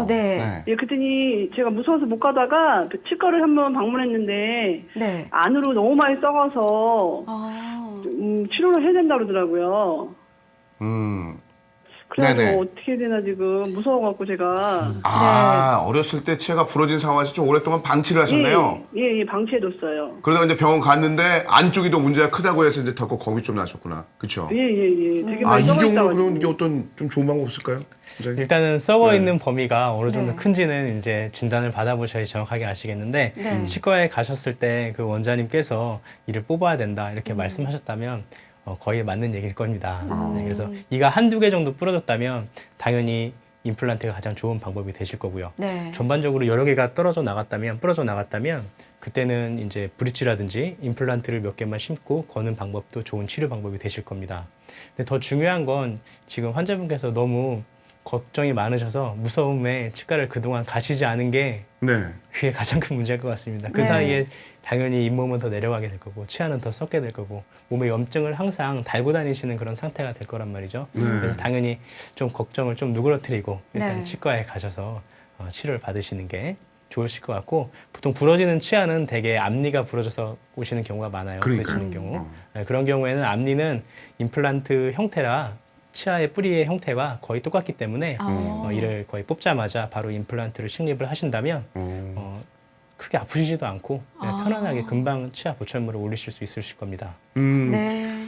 네. 예, 그랬더니 제가 무서워서 못 가다가 그 치과를 한번 방문했는데 네. 안으로 너무 많이 썩어서 아, 치료를 해야 된다 그러더라고요. 그래가지고 네네. 어떻게 해야 되나 지금 무서워갖고 제가 아, 어렸을 때 치아가 부러진 상황에서 좀 오랫동안 방치를 하셨네요. 예, 방치해뒀어요. 그러다가 이제 병원 갔는데 안쪽이 더 문제가 크다고 해서 이제 더 겁이 좀 나셨구나. 그렇죠? 예. 되게 아, 많이 이 경우 썩어있다가지고. 그러면 이게 어떤 좀 좋은 방법 없을까요? 원장님? 일단은 썩어 네. 있는 범위가 어느 정도 네. 큰지는 이제 진단을 받아보셔야 정확하게 아시겠는데 네. 치과에 가셨을 때 그 원장님께서 이를 뽑아야 된다 이렇게 말씀하셨다면 거의 맞는 얘기일 겁니다. 네, 그래서 이가 한두 개 정도 부러졌다면 당연히 임플란트가 가장 좋은 방법이 되실 거고요. 네. 전반적으로 여러 개가 부러져 나갔다면 그때는 이제 브릿지라든지 임플란트를 몇 개만 심고 거는 방법도 좋은 치료 방법이 되실 겁니다. 근데 더 중요한 건 지금 환자분께서 너무 걱정이 많으셔서 무서움에 치과를 그동안 가시지 않은 게 네. 그게 가장 큰 문제일 것 같습니다. 그 네. 사이에 당연히 잇몸은 더 내려가게 될 거고 치아는 더 썩게 될 거고 몸에 염증을 항상 달고 다니시는 그런 상태가 될 거란 말이죠. 그래서 당연히 좀 걱정을 좀 누그러뜨리고 일단 네. 치과에 가셔서 치료를 받으시는 게 좋으실 것 같고 보통 부러지는 치아는 대개 앞니가 부러져서 오시는 경우가 많아요. 그러니까요. 부딪히는 경우. 네, 그런 경우에는 앞니는 임플란트 형태라 치아의 뿌리의 형태와 거의 똑같기 때문에 이를 거의 뽑자마자 바로 임플란트를 식립을 하신다면 크게 아프시지도 않고 편안하게 금방 치아 보철물을 올리실 수 있으실 겁니다. 네.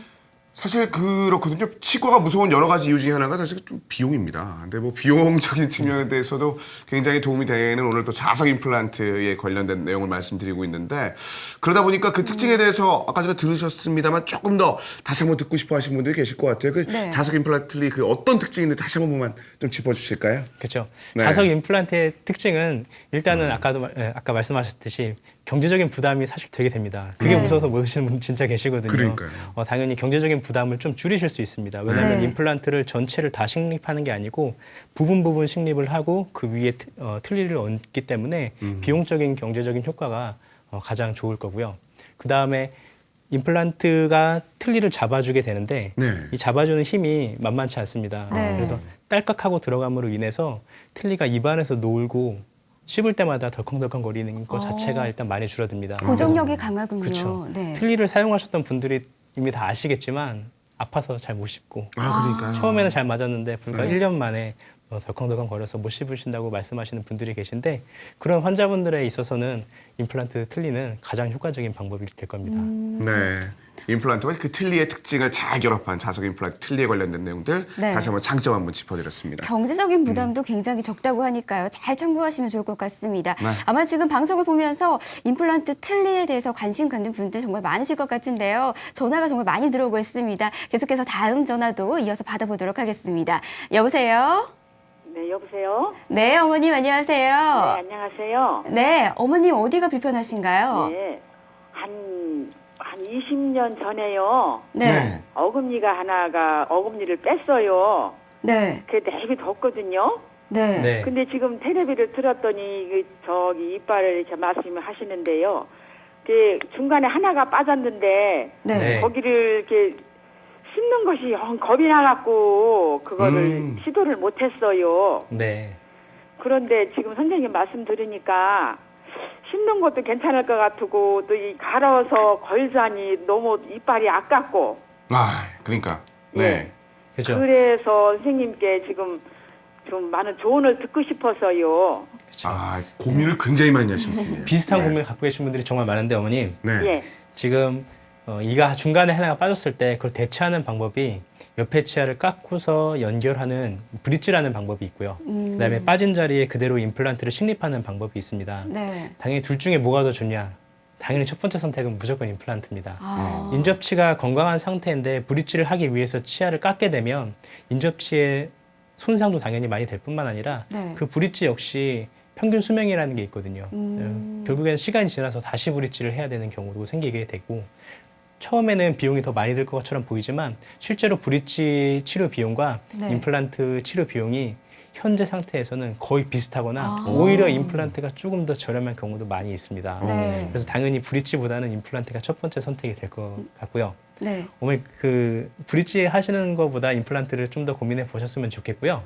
사실 그렇거든요. 치과가 무서운 여러 가지 이유 중에 하나가 사실 좀 비용입니다. 근데 뭐 비용적인 측면에 대해서도 굉장히 도움이 되는 오늘 또 자석 임플란트에 관련된 내용을 말씀드리고 있는데 그러다 보니까 그 특징에 대해서 아까 전에 들으셨습니다만 조금 더 다시 한번 듣고 싶어 하시는 분들이 계실 것 같아요. 그 네. 자석 임플란트의 그 어떤 특징인지 다시 한 번만 좀 짚어주실까요? 그렇죠. 네. 자석 임플란트의 특징은 일단은 아까 말씀하셨듯이 경제적인 부담이 사실 되게 됩니다. 그게 네. 무서워서 못 오시는 분 진짜 계시거든요. 그러니까요. 당연히 경제적인 부담을 좀 줄이실 수 있습니다. 왜냐하면 네. 임플란트를 전체를 다 식립하는 게 아니고 부분 식립을 하고 그 위에 틀니를 얹기 때문에 비용적인 경제적인 효과가 가장 좋을 거고요. 그 다음에 임플란트가 틀니를 잡아주게 되는데 네. 이 잡아주는 힘이 만만치 않습니다. 네. 그래서 딸깍하고 들어감으로 인해서 틀니가 입안에서 놀고 씹을 때마다 덜컹덜컹 거리는 것 자체가 일단 많이 줄어듭니다. 고정력이 강하군요. 그렇죠. 네. 틀니를 사용하셨던 분들이 이미 다 아시겠지만 아파서 잘 못 씹고 그러니까요. 처음에는 잘 맞았는데 불과 네. 1년 만에 덜컹덜컹 거려서 못 씹으신다고 말씀하시는 분들이 계신데 그런 환자분들에 있어서는 임플란트 틀니는 가장 효과적인 방법이 될 겁니다. 네. 임플란트와 그 틀니의 특징을 잘 결합한 자석 임플란트 틀니에 관련된 내용들 네. 다시 한번 장점 한번 짚어드렸습니다. 경제적인 부담도 굉장히 적다고 하니까요. 잘 참고하시면 좋을 것 같습니다. 네. 아마 지금 방송을 보면서 임플란트 틀니에 대해서 관심 갖는 분들 정말 많으실 것 같은데요. 전화가 정말 많이 들어오고 있습니다. 계속해서 다음 전화도 이어서 받아보도록 하겠습니다. 여보세요? 네, 여보세요? 네, 어머님 네, 안녕하세요. 안녕하세요. 네, 어머님 어디가 불편하신가요? 네, 한 20년 전에요. 네. 어금니를 뺐어요. 네. 그게 되게 덥거든요. 네. 네. 근데 지금 텔레비를 틀었더니 저기 이빨을 이렇게 말씀을 하시는데요. 그 중간에 하나가 빠졌는데 네. 네. 거기를 이렇게 씹는 것이 영 겁이 나갖고 그거를 시도를 못했어요. 네. 그런데 지금 선생님 말씀 들으니까 씹는 것도 괜찮을 것 같고 또 이 갈아서 걸자니 너무 이빨이 아깝고 그러니까. 네. 그렇죠. 그래서 선생님께 지금 좀 많은 조언을 듣고 싶어서요. 고민을 굉장히 많이 하신 분이에요. 비슷한 네. 고민을 갖고 계신 분들이 정말 많은데 어머님 네. 예. 지금 이가 중간에 하나가 빠졌을 때 그걸 대체하는 방법이 옆에 치아를 깎고서 연결하는 브릿지라는 방법이 있고요. 그다음에 빠진 자리에 그대로 임플란트를 식립하는 방법이 있습니다. 네. 당연히 둘 중에 뭐가 더 좋냐? 당연히 첫 번째 선택은 무조건 임플란트입니다. 아. 인접치가 건강한 상태인데 브릿지를 하기 위해서 치아를 깎게 되면 인접치의 손상도 당연히 많이 될 뿐만 아니라 네. 그 브릿지 역시 평균 수명이라는 게 있거든요. 결국에는 시간이 지나서 다시 브릿지를 해야 되는 경우도 생기게 되고 처음에는 비용이 더 많이 들 것처럼 보이지만 실제로 브릿지 치료 비용과 네. 임플란트 치료 비용이 현재 상태에서는 거의 비슷하거나 오히려 임플란트가 조금 더 저렴한 경우도 많이 있습니다. 네. 그래서 당연히 브릿지보다는 임플란트가 첫 번째 선택이 될 것 같고요. 네. 어머니 그 브릿지 하시는 것보다 임플란트를 좀 더 고민해 보셨으면 좋겠고요.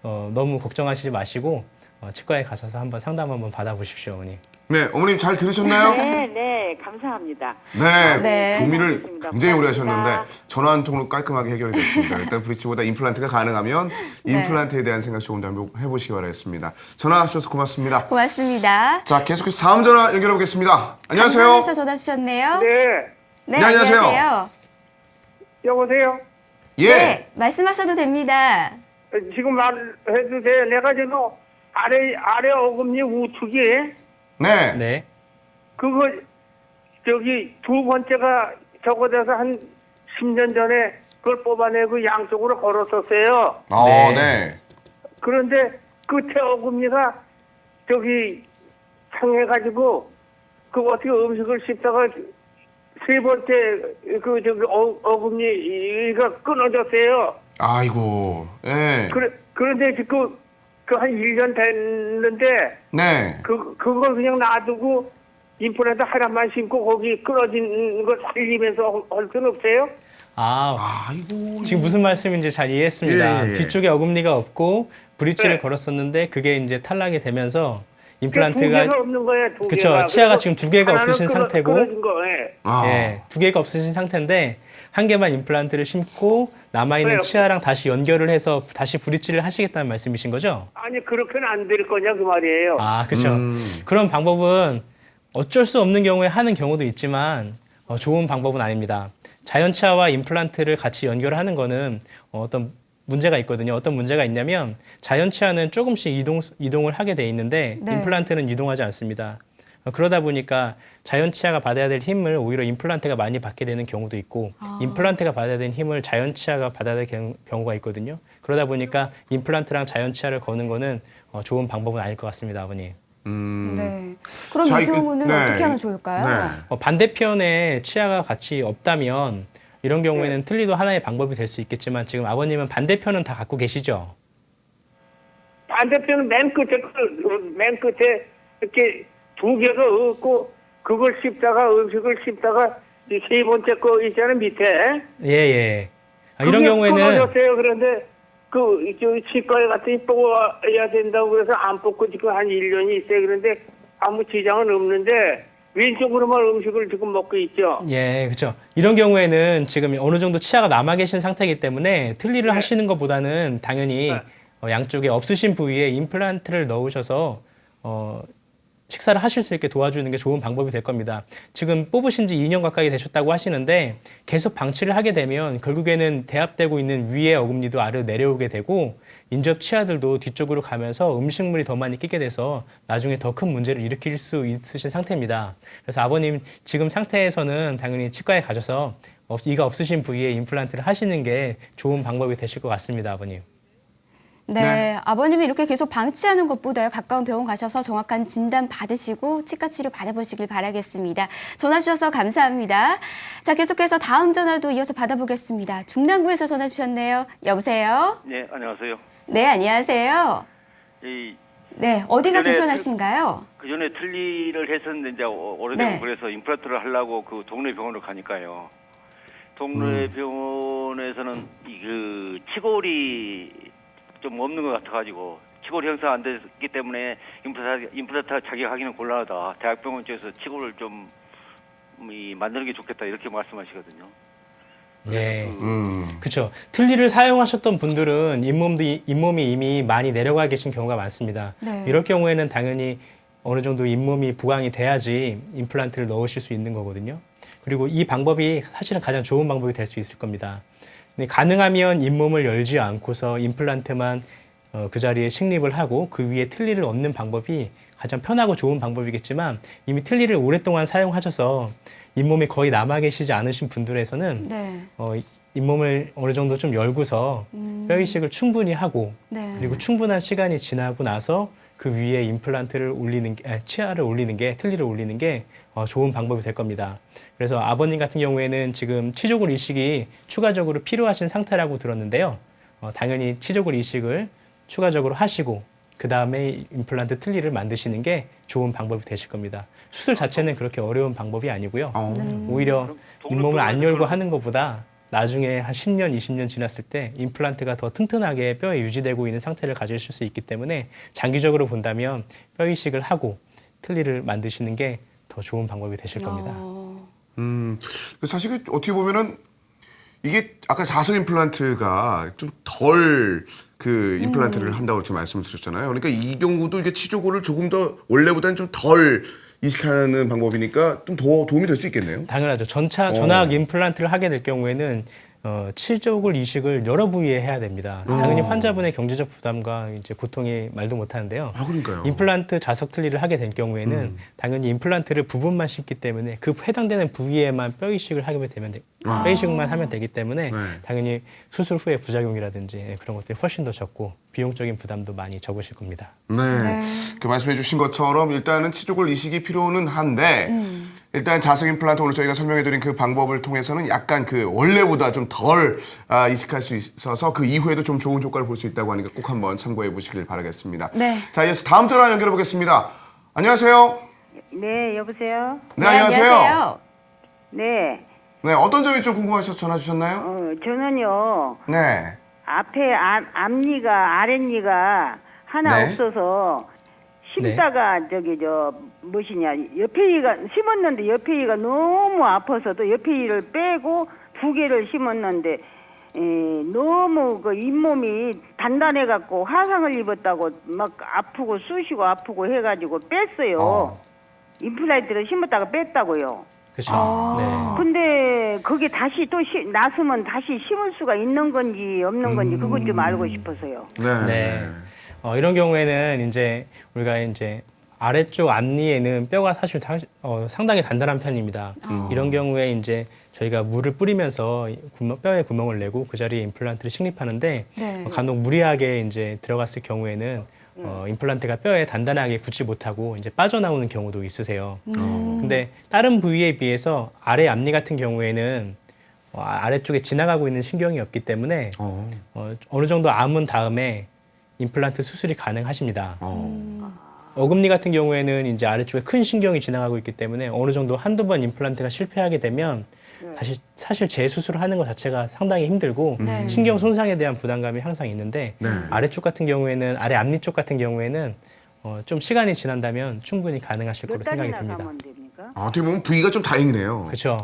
너무 걱정하시지 마시고 치과에 가셔서 한번 상담 한번 받아보십시오, 어머니. 네, 어머님 잘 들으셨나요? 네, 네, 감사합니다. 네, 네. 고민을 알겠습니다. 굉장히 오래 고맙습니다. 하셨는데 전화 한 통으로 깔끔하게 해결이 됐습니다. 일단 브릿지보다 임플란트가 가능하면 네. 임플란트에 대한 생각 조금 더 해보시기 바라겠습니다. 전화 주셔서 고맙습니다. 고맙습니다. 자, 계속해서 다음 전화 연결해 보겠습니다. 안녕하세요. 감사해서 전화 주셨네요. 네, 네, 네, 안녕하세요. 안녕하세요. 여보세요? 예. 네, 말씀하셔도 됩니다. 지금 말해도 돼. 내가 지금 아래 어금니 우측이 네. 네. 그거 저기 두 번째가 적어져서 한 10년 전에 그걸 뽑아내고 양쪽으로 걸었었어요. 네. 네. 그런데 끝에 어금니가 저기 상해가지고 그 어떻게 음식을 씹다가 세 번째 그 저기 어금니가 끊어졌어요. 아이고. 예. 그런데 지금 그 한 1년 됐는데 네. 그걸 그냥 놔두고 임플란트 하나만 심고 거기 끊어진 거 살리면서 할 수는 없어요? 아이고. 지금 무슨 말씀인지 잘 이해했습니다. 예. 뒤쪽에 어금니가 없고 브릿지를 네. 걸었었는데 그게 이제 탈락이 되면서 두 임플란트가 개가 없는 거예요. 두 그쵸. 개가. 치아가 그래서 지금 두 개가 하나는 없으신 상태고. 끊어진 거. 예. 예, 두 개가 없으신 상태인데 한 개만 임플란트를 심고 남아있는 네. 치아랑 다시 연결을 해서 다시 브릿지를 하시겠다는 말씀이신 거죠? 아니 그렇게는 안 될 거냐 그 말이에요. 아, 그렇죠. 그런 방법은 어쩔 수 없는 경우에 하는 경우도 있지만 좋은 방법은 아닙니다. 자연치아와 임플란트를 같이 연결하는 거는 어떤 문제가 있거든요. 어떤 문제가 있냐면 자연치아는 조금씩 이동을 하게 돼 있는데 네. 임플란트는 이동하지 않습니다. 그러다 보니까 자연치아가 받아야 될 힘을 오히려 임플란트가 많이 받게 되는 경우도 있고 임플란트가 받아야 되는 힘을 자연치아가 받아야 될 경우가 있거든요. 그러다 보니까 임플란트랑 자연치아를 거는 거는 좋은 방법은 아닐 것 같습니다, 아버님. 네. 그럼 자, 이 경우는 네. 어떻게 하면 좋을까요? 네. 반대편에 치아가 같이 없다면 이런 경우에는 틀니도 하나의 방법이 될 수 있겠지만 지금 아버님은 반대편은 다 갖고 계시죠? 반대편은 맨 끝에 이렇게 두 개가 없고 그걸 씹다가 음식을 씹다가 이 세 번째 거 있잖아요 밑에. 예, 예. 이런 그게 경우에는 끊어졌어요. 그런데 치과에 갔더니 뽑아야 된다고 그래서 안 뽑고 지금 한 1년이 있어요. 그런데 아무 지장은 없는데 왼쪽으로만 음식을 지금 먹고 있죠. 예, 그렇죠. 이런 경우에는 지금 어느 정도 치아가 남아 계신 상태이기 때문에 틀니를 네. 하시는 것보다는 당연히 네. 양쪽에 없으신 부위에 임플란트를 넣으셔서 식사를 하실 수 있게 도와주는 게 좋은 방법이 될 겁니다. 지금 뽑으신 지 2년 가까이 되셨다고 하시는데 계속 방치를 하게 되면 결국에는 대합되고 있는 위의 어금니도 아래로 내려오게 되고 인접 치아들도 뒤쪽으로 가면서 음식물이 더 많이 끼게 돼서 나중에 더 큰 문제를 일으킬 수 있으신 상태입니다. 그래서 아버님 지금 상태에서는 당연히 치과에 가셔서 이가 없으신 부위에 임플란트를 하시는 게 좋은 방법이 되실 것 같습니다, 아버님. 네, 아버님이 이렇게 계속 방치하는 것보다요, 가까운 병원 가셔서 정확한 진단 받으시고 치과 치료 받아보시길 바라겠습니다. 전화 주셔서 감사합니다. 자, 계속해서 다음 전화도 이어서 받아보겠습니다. 중랑구에서 전화 주셨네요. 여보세요? 네, 안녕하세요. 네, 안녕하세요. 네, 어디가 그전에 불편하신가요? 그 전에 틀니를 했었는데 이제 오래되고 네. 그래서 임플란트를 하려고 그 동네 병원으로 가니까요. 동네 병원에서는 그 치골이 좀 없는 것 같아가지고 치골 형성 안 됐기 때문에 임플란트 자격하기는 곤란하다. 대학병원 쪽에서 치골을 좀 만드는 게 좋겠다 이렇게 말씀하시거든요. 예. 그렇죠. 틀니를 사용하셨던 분들은 잇몸이 이미 많이 내려가 계신 경우가 많습니다. 네. 이럴 경우에는 당연히 어느 정도 잇몸이 보강이 돼야지 임플란트를 넣으실 수 있는 거거든요. 그리고 이 방법이 사실은 가장 좋은 방법이 될 수 있을 겁니다. 근데 가능하면 잇몸을 열지 않고서 임플란트만 그 자리에 식립을 하고 그 위에 틀니를 얹는 방법이 가장 편하고 좋은 방법이겠지만 이미 틀니를 오랫동안 사용하셔서 잇몸이 거의 남아 계시지 않으신 분들에서는 네. 잇몸을 어느 정도 좀 열고서 뼈 이식을 충분히 하고 네. 그리고 충분한 시간이 지나고 나서 그 위에 임플란트를 치아를 올리는 게, 틀니를 올리는 게 좋은 방법이 될 겁니다. 그래서 아버님 같은 경우에는 지금 치조골 이식이 추가적으로 필요하신 상태라고 들었는데요. 당연히 치조골 이식을 추가적으로 하시고 그 다음에 임플란트 틀니를 만드시는 게 좋은 방법이 되실 겁니다. 수술 자체는 그렇게 어려운 방법이 아니고요. 오히려 잇몸을 안 열고 하는 것보다 나중에 한 10년, 20년 지났을 때 임플란트가 더 튼튼하게 뼈에 유지되고 있는 상태를 가지실 수 있기 때문에 장기적으로 본다면 뼈 이식을 하고 틀니를 만드시는 게 더 좋은 방법이 되실 겁니다. 사실 어떻게 보면은 이게 아까 자석 임플란트가 좀 덜 그 임플란트를 한다고 이렇게 말씀을 드렸잖아요. 그러니까 이 경우도 이게 치조골을 조금 더 원래보다는 좀 덜 이식하는 방법이니까 좀 더 도움이 될 수 있겠네요. 당연하죠. 전학 임플란트를 하게 될 경우에는 치조골 이식을 여러 부위에 해야 됩니다. 당연히 환자분의 경제적 부담과 이제 고통이 말도 못하는데요. 아, 그러니까요. 임플란트 자석 틀니를 하게 될 경우에는 당연히 임플란트를 부분만 심기 때문에 그 해당되는 부위에만 뼈 이식을 하게 되면 뼈 이식만 하면 되기 때문에 네. 당연히 수술 후에 부작용이라든지 그런 것들이 훨씬 더 적고 비용적인 부담도 많이 적으실 겁니다. 네. 그 말씀해 주신 것처럼 일단은 치조골 이식이 필요는 한데 일단 자석 임플란트 오늘 저희가 설명해 드린 그 방법을 통해서는 약간 그 원래보다 좀 덜 이식할 수 있어서 그 이후에도 좀 좋은 효과를 볼 수 있다고 하니까 꼭 한번 참고해 보시길 바라겠습니다. 네. 자, 이어서 다음 전화 연결해 보겠습니다. 안녕하세요. 네, 여보세요? 네, 안녕하세요. 네, 네, 어떤 점이 좀 궁금하셔서 전화 주셨나요? 저는요, 네. 앞에 앞니가, 아랫니가 하나 네. 없어서 심다가 옆에 이가 심었는데 옆에 이가 너무 아파서 또 옆에 이를 빼고 두 개를 심었는데 너무 그 잇몸이 단단해 갖고 화상을 입었다고 막 아프고 쑤시고 아프고 해가지고 뺐어요. 임플란트를 심었다가 뺐다고요. 그렇죠. 네. 근데 그게 다시 또 나서면 다시 심을 수가 있는 건지 없는 건지 그것 좀 알고 싶어서요. 네. 네. 이런 경우에는 이제 우리가 이제 아래쪽 앞니에는 뼈가 사실 상당히 단단한 편입니다. 이런 경우에 이제 저희가 물을 뿌리면서 뼈에 구멍을 내고 그 자리에 임플란트를 식립하는데 네. 간혹 무리하게 이제 들어갔을 경우에는 임플란트가 뼈에 단단하게 붙지 못하고 이제 빠져나오는 경우도 있으세요. 근데 다른 부위에 비해서 아래 앞니 같은 경우에는 아래쪽에 지나가고 있는 신경이 없기 때문에 어느 정도 아문 다음에 임플란트 수술이 가능하십니다. 어금니 같은 경우에는 이제 아래쪽에 큰 신경이 지나가고 있기 때문에 어느 정도 한두 번 임플란트가 실패하게 되면 사실 재수술을 하는 것 자체가 상당히 힘들고 네. 신경 손상에 대한 부담감이 항상 있는데 네. 아래쪽 같은 경우에는 아래 앞니 쪽 같은 경우에는 좀 시간이 지난다면 충분히 가능하실 거로 몇 생각이 달이나 듭니다. 가면 됩니까? 어떻게 보면 부위가 좀 다행이네요. 그렇죠.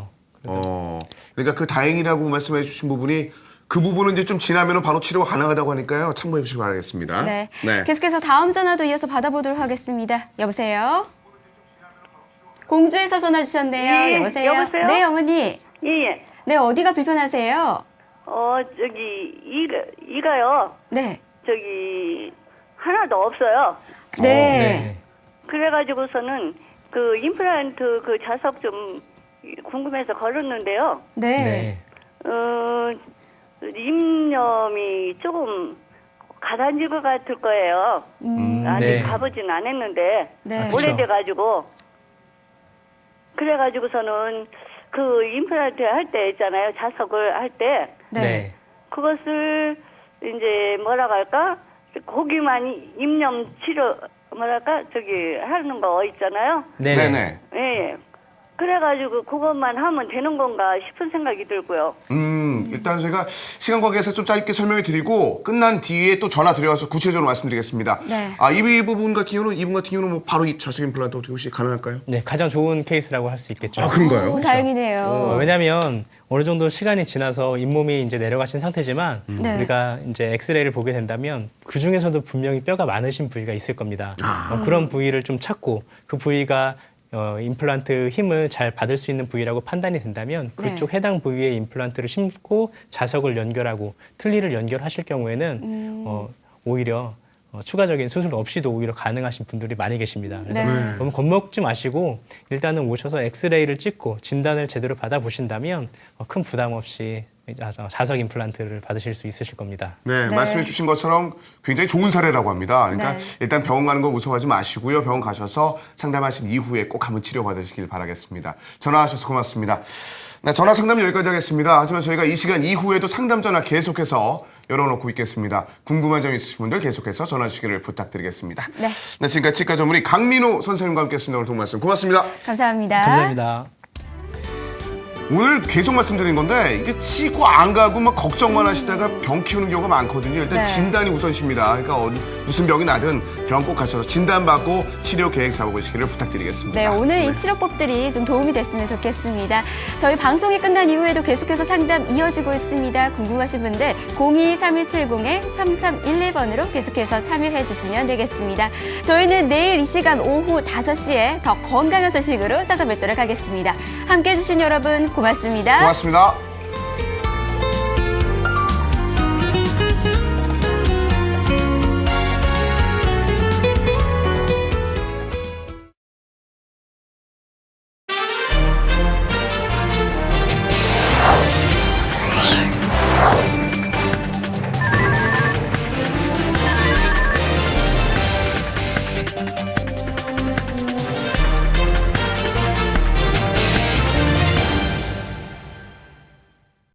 그러니까 그 다행이라고 말씀해 주신 부분이 그 부분은 이제 좀 지나면 바로 치료가 가능하다고 하니까요. 참고해 주시기 바라겠습니다. 네. 계속해서 다음 전화도 이어서 받아보도록 하겠습니다. 여보세요? 공주에서 전화 주셨네요. 예, 여보세요? 여보세요? 네, 어머니. 예. 네, 어디가 불편하세요? 저기 이가요. 네. 저기 하나도 없어요. 네. 그래가지고서는 그 임플란트 그 자석 좀 궁금해서 걸었는데요. 네. 입념이 조금 가라앉을 것 같을 거예요. 아직 네. 가보진 않았는데 네. 그쵸. 오래돼가지고 그래가지고서는 그 임플란트 할 때 있잖아요. 자석을 할 때 네. 그것을 이제 뭐라고 할까 고기만 입념 치료 뭐랄까 저기 하는 거 있잖아요. 네. 네네. 예. 그래가지고 그것만 하면 되는 건가 싶은 생각이 들고요. 일단 저희가 시간 관계에서 좀 짧게 설명해 드리고 끝난 뒤에 또 전화 드려서 구체적으로 말씀드리겠습니다. 네. 이 부분 같은 경우는 뭐 바로 이 자석 임플란트 어떻게 혹시 가능할까요? 네, 가장 좋은 케이스라고 할 수 있겠죠. 그런가요? 오, 다행이네요. 왜냐하면 어느 정도 시간이 지나서 잇몸이 이제 내려가신 상태지만 네. 우리가 이제 엑스레이를 보게 된다면 그 중에서도 분명히 뼈가 많으신 부위가 있을 겁니다. 그런 부위를 좀 찾고 그 부위가 임플란트 힘을 잘 받을 수 있는 부위라고 판단이 된다면 그쪽 네. 해당 부위에 임플란트를 심고 자석을 연결하고 틀니를 연결하실 경우에는 오히려 추가적인 수술 없이도 오히려 가능하신 분들이 많이 계십니다. 그래서 네. 너무 겁먹지 마시고 일단은 오셔서 엑스레이를 찍고 진단을 제대로 받아보신다면 큰 부담 없이 자석 임플란트를 받으실 수 있으실 겁니다. 네, 네. 말씀해 주신 것처럼 굉장히 좋은 사례라고 합니다. 그러니까 네. 일단 병원 가는 거 무서워하지 마시고요. 병원 가셔서 상담하신 이후에 꼭 한번 치료받으시길 바라겠습니다. 전화하셔서 고맙습니다. 네, 전화 상담 여기까지 하겠습니다. 하지만 저희가 이 시간 이후에도 상담 전화 계속해서 열어놓고 있겠습니다. 궁금한 점 있으신 분들 계속해서 전화 주시기를 부탁드리겠습니다. 네. 지금까지 치과 전문의 강민호 선생님과 함께했습니다. 오늘 도움 말씀 고맙습니다. 감사합니다. 감사합니다. 오늘 계속 말씀드린 건데 이게 치과 안 가고 막 걱정만 하시다가 병 키우는 경우가 많거든요. 일단 네. 진단이 우선입니다. 그러니까 무슨 병이 나든 병 꼭 가셔서 진단받고 치료 계획 잡아보시기를 부탁드리겠습니다. 네, 오늘 이 치료법들이 좀 도움이 됐으면 좋겠습니다. 저희 방송이 끝난 이후에도 계속해서 상담 이어지고 있습니다. 궁금하신 분들 02-3170-3311번으로 계속해서 참여해 주시면 되겠습니다. 저희는 내일 이 시간 오후 5시에 더 건강한 소식으로 찾아뵙도록 하겠습니다. 함께해 주신 여러분 고맙습니다. 고맙습니다.